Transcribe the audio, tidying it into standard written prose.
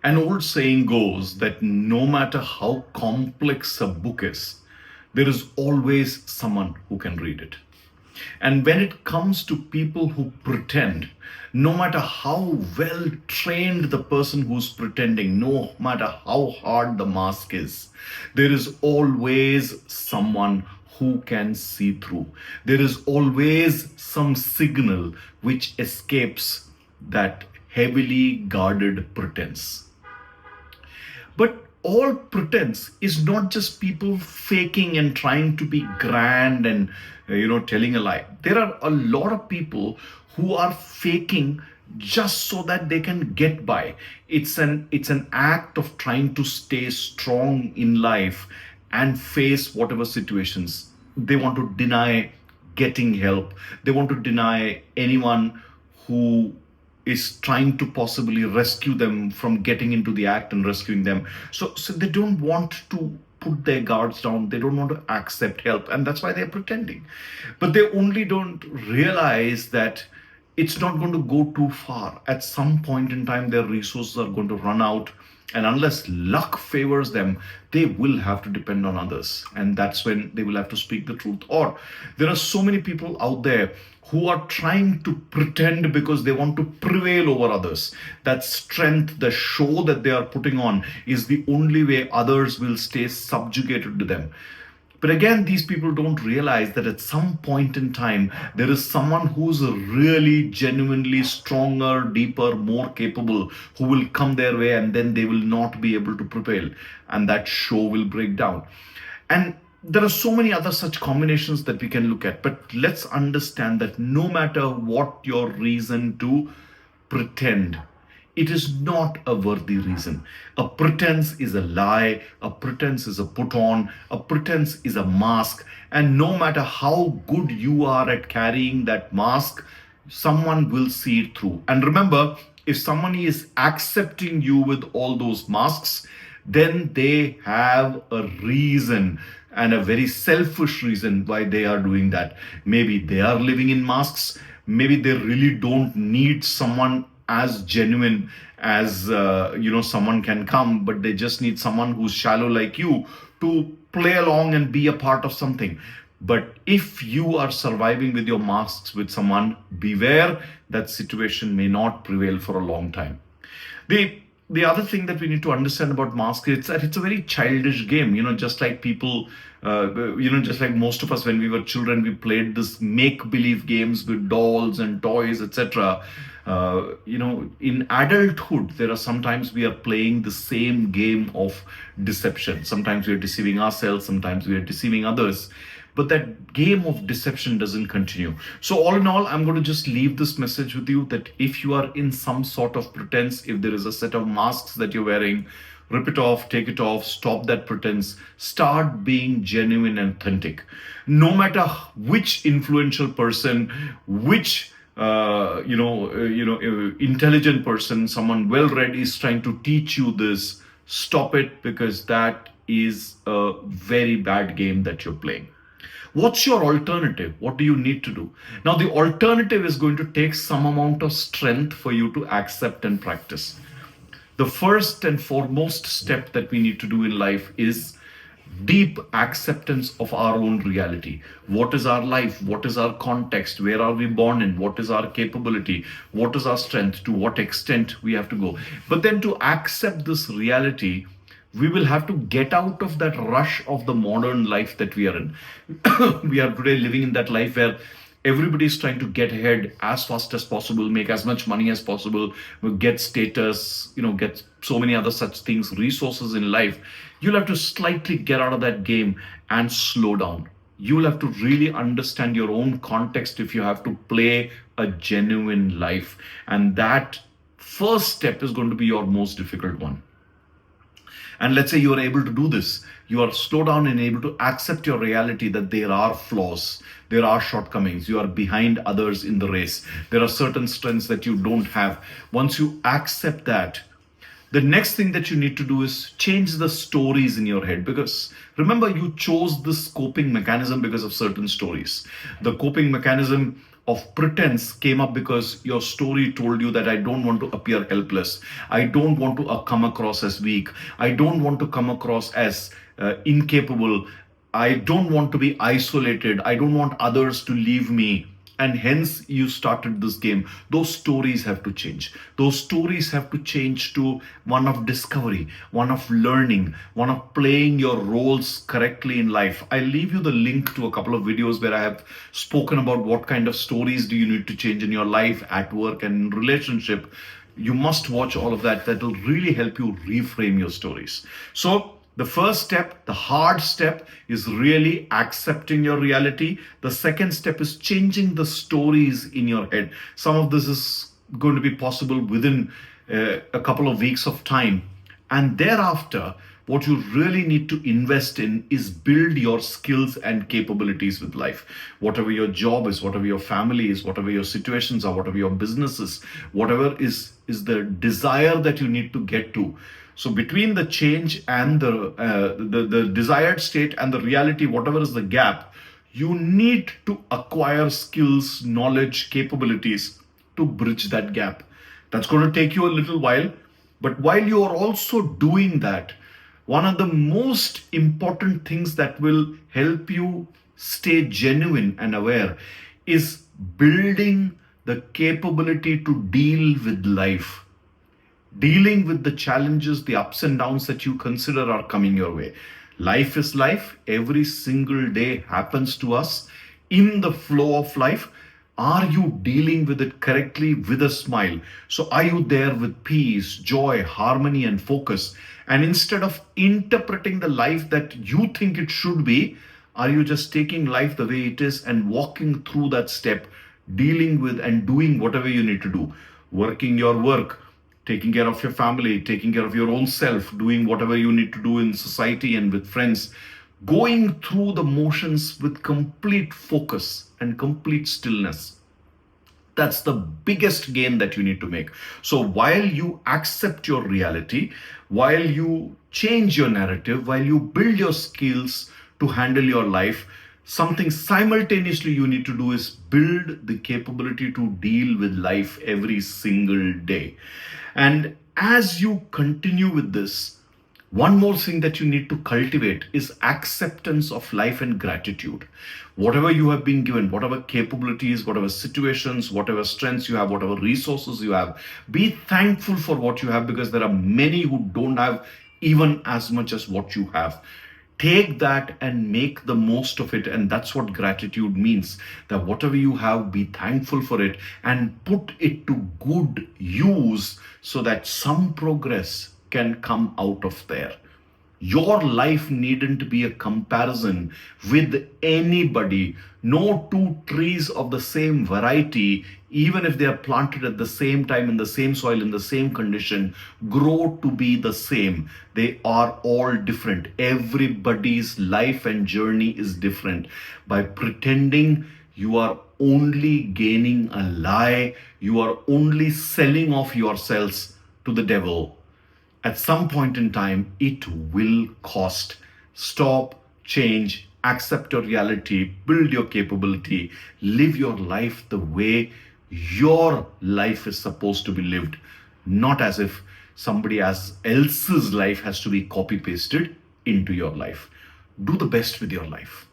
An old saying goes that no matter how complex a book is, there is always someone who can read it. And when it comes to people who pretend, no matter how well trained the person who's pretending, no matter how hard the mask is, there is always someone who can see through. There is always some signal which escapes that heavily guarded pretense. But all pretense is not just people faking and trying to be grand and telling a lie. There are a lot of people who are faking just so that they can get by. It's an act of trying to stay strong in life and face whatever situations. They want to deny getting help. They want to deny anyone who is trying to possibly rescue them from getting into the act and rescuing them. So they don't want to put their guards down. They don't want to accept help. And that's why they're pretending. But they only don't realize that it's not going to go too far. At some point in time, their resources are going to run out. And unless luck favors them, they will have to depend on others. And that's when they will have to speak the truth. Or there are so many people out there who are trying to pretend because they want to prevail over others. That strength, the show that they are putting on, is the only way others will stay subjugated to them. But again, these people don't realize that at some point in time, there is someone who's really genuinely stronger, deeper, more capable, who will come their way, and then they will not be able to prevail. And that show will break down. And there are so many other such combinations that we can look at. But let's understand that no matter what your reason to pretend, it is not a worthy reason. A pretense is a lie, a pretense is a put on, a pretense is a mask. And no matter how good you are at carrying that mask, someone will see it through. And remember, if someone is accepting you with all those masks, then they have a reason, and a very selfish reason why they are doing that. Maybe they are living in masks. Maybe they really don't need someone as genuine as someone can come, but they just need someone who's shallow like you to play along and be a part of something. But if you are surviving with your masks with someone, beware, that situation may not prevail for a long time. The other thing that we need to understand about masks is that it's a very childish game. Just like people, just like most of us when we were children, we played this make-believe games with dolls and toys, etc. In adulthood, there are sometimes we are playing the same game of deception. Sometimes we are deceiving ourselves, sometimes we are deceiving others. But that game of deception doesn't continue. So all in all, I'm going to just leave this message with you that if you are in some sort of pretense, if there is a set of masks that you're wearing, rip it off, take it off, stop that pretense, start being genuine and authentic. No matter which influential person, which intelligent person, someone well-read is trying to teach you this, stop it, because that is a very bad game that you're playing. What's your alternative? What do you need to do? Now, the alternative is going to take some amount of strength for you to accept and practice. The first and foremost step that we need to do in life is deep acceptance of our own reality. What is our life? What is our context? Where are we born in? What is our capability? What is our strength? To what extent we have to go? But then to accept this reality, we will have to get out of that rush of the modern life that we are in. We are today living in that life where everybody is trying to get ahead as fast as possible, make as much money as possible, get status, get so many other such things, resources in life. You'll have to slightly get out of that game and slow down. You'll have to really understand your own context if you have to play a genuine life. And that first step is going to be your most difficult one. And let's say you are able to do this. You are slow down and able to accept your reality that there are flaws, there are shortcomings, you are behind others in the race. There are certain strengths that you don't have. Once you accept that, the next thing that you need to do is change the stories in your head. Because remember, you chose this coping mechanism because of certain stories. The coping mechanism of pretense came up because your story told you that I don't want to appear helpless. I don't want to come across as weak. I don't want to come across as incapable. I don't want to be isolated. I don't want others to leave me. And hence you started this game. Those stories have to change. Those stories have to change to one of discovery, one of learning, one of playing your roles correctly in life. I leave you the link to a couple of videos where I have spoken about what kind of stories do you need to change in your life, at work, and in relationship. You must watch all of that. That will really help you reframe your stories. So the first step, the hard step, is really accepting your reality. The second step is changing the stories in your head. Some of this is going to be possible within a couple of weeks of time. And thereafter, what you really need to invest in is build your skills and capabilities with life. Whatever your job is, whatever your family is, whatever your situations are, whatever your business is, whatever is the desire that you need to get to. So between the change and the desired state and the reality, whatever is the gap, you need to acquire skills, knowledge, capabilities to bridge that gap. That's going to take you a little while. But while you are also doing that, one of the most important things that will help you stay genuine and aware is building the capability to deal with life, dealing with the challenges, the ups and downs that you consider are coming your way. Life is life. Every single day happens to us in the flow of life. Are you dealing with it correctly with a smile? So are you there with peace, joy, harmony, and focus? And instead of interpreting the life that you think it should be, are you just taking life the way it is and walking through that step, dealing with and doing whatever you need to do, working your work, taking care of your family, taking care of your own self, doing whatever you need to do in society and with friends, going through the motions with complete focus and complete stillness. That's the biggest gain that you need to make. So while you accept your reality, while you change your narrative, while you build your skills to handle your life, something simultaneously you need to do is build the capability to deal with life every single day. And as you continue with this, one more thing that you need to cultivate is acceptance of life and gratitude. Whatever you have been given, whatever capabilities, whatever situations, whatever strengths you have, whatever resources you have, be thankful for what you have, because there are many who don't have even as much as what you have. Take that and make the most of it. And that's what gratitude means, that whatever you have, be thankful for it and put it to good use so that some progress can come out of there. Your life needn't be a comparison with anybody. No two trees of the same variety, even if they are planted at the same time in the same soil, in the same condition, grow to be the same. They are all different. Everybody's life and journey is different. By pretending, you are only gaining a lie. You are only selling off yourselves to the devil. At some point in time, it will cost. Stop, change, accept your reality, build your capability, live your life the way your life is supposed to be lived, not as if somebody else's life has to be copy pasted into your life. Do the best with your life.